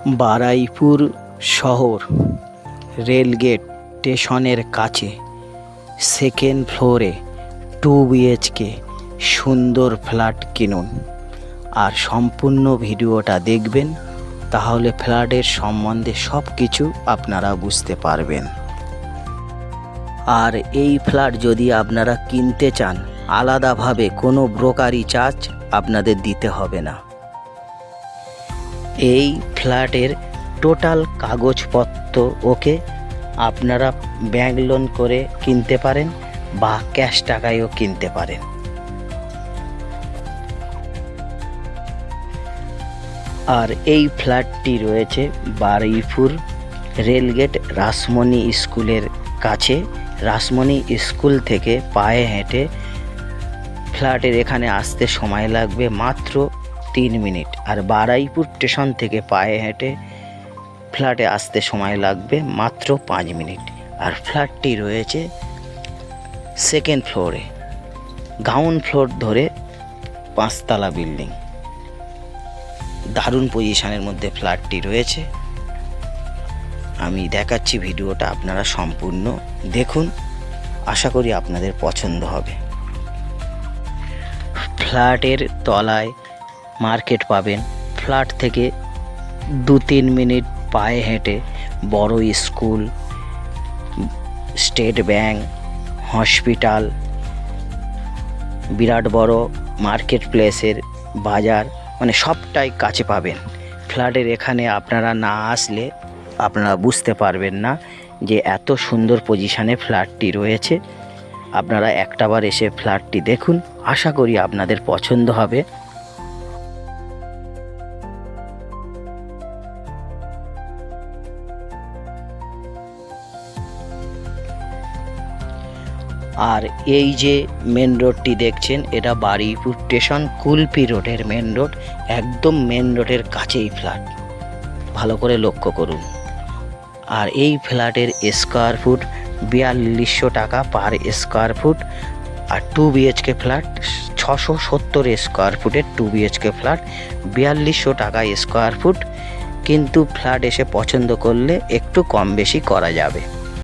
বারুইপুর শহর রেলগেট স্টেশনের কাছে সেকেন্ড ফ্লোরে 2 বিএইচকে সুন্দর ফ্ল্যাট কিনুন। আর সম্পূর্ণ ভিডিওটা দেখবেন, তাহলে ফ্ল্যাটের সম্বন্ধে সব কিছু আপনারা বুঝতে পারবেন। আর এই ফ্ল্যাট যদি আপনারা কিনতে চান, আলাদাভাবে কোনো ব্রোকারি চার্জ আপনাদের দিতে হবে না। এই ফ্ল্যাটের টোটাল কাগজপত্র ওকে, আপনারা ব্যাংক লোন করে কিনতে পারেন বা ক্যাশ টাকায়ও কিনতে পারেন। আর এই ফ্ল্যাটটি রয়েছে বারুইপুর রেলগেট রাসমণি স্কুলের কাছে। রাসমণি স্কুল থেকে পায়ে হেঁটে ফ্ল্যাটের এখানে আসতে সময় লাগবে মাত্র 3 মিনিট। আর বারুইপুর স্টেশন থেকে পায়ে হেঁটে ফ্ল্যাটে আসতে সময় লাগবে মাত্র 5 মিনিট। আর ফ্ল্যাটটি রয়েছে সেকেন্ড ফ্লোরে, গ্রাউন্ড ফ্লোর ধরে 5 তলা বিল্ডিং। দারুণ পজিশনের মধ্যে ফ্ল্যাটটি রয়েছে। আমি দেখাচ্ছি, ভিডিওটা আপনারা সম্পূর্ণ দেখুন, আশা করি আপনাদের পছন্দ হবে। ফ্ল্যাটের তলায় মার্কেট পাবেন। ফ্ল্যাট থেকে 2-3 মিনিট পায়ে হেঁটে বড় স্কুল, স্টেট ব্যাংক, হসপিটাল, বিরাট বড় মার্কেট প্লেসের বাজার, মানে সবটাই কাছে পাবেন। ফ্ল্যাটের এখানে আপনারা না আসলে আপনারা বুঝতে পারবেন না যে এত সুন্দর পজিশনে ফ্ল্যাটটি রয়েছে। আপনারা একটাবার এসে ফ্ল্যাটটি দেখুন, আশা করি আপনাদের পছন্দ হবে। আর এই যে মেন রোডটি দেখছেন, এটা বারুইপুর স্টেশন কুলপি রোডের মেন রোড। একদম মেন রোডের কাছেই ফ্ল্যাট, ভালো করে লক্ষ্য করুন। আর এই ফ্ল্যাটের স্কোয়ার ফুট 4200 টাকা পার স্কোয়ার ফুট। আর 2 বিএইচকে ফ্ল্যাট 670 স্কোয়ার ফুটের 2 বিএইচকে ফ্ল্যাট 4200 টাকা স্কোয়ার ফুট। কিন্তু ফ্ল্যাট এসে পছন্দ করলে একটু কম বেশি করা যাবে।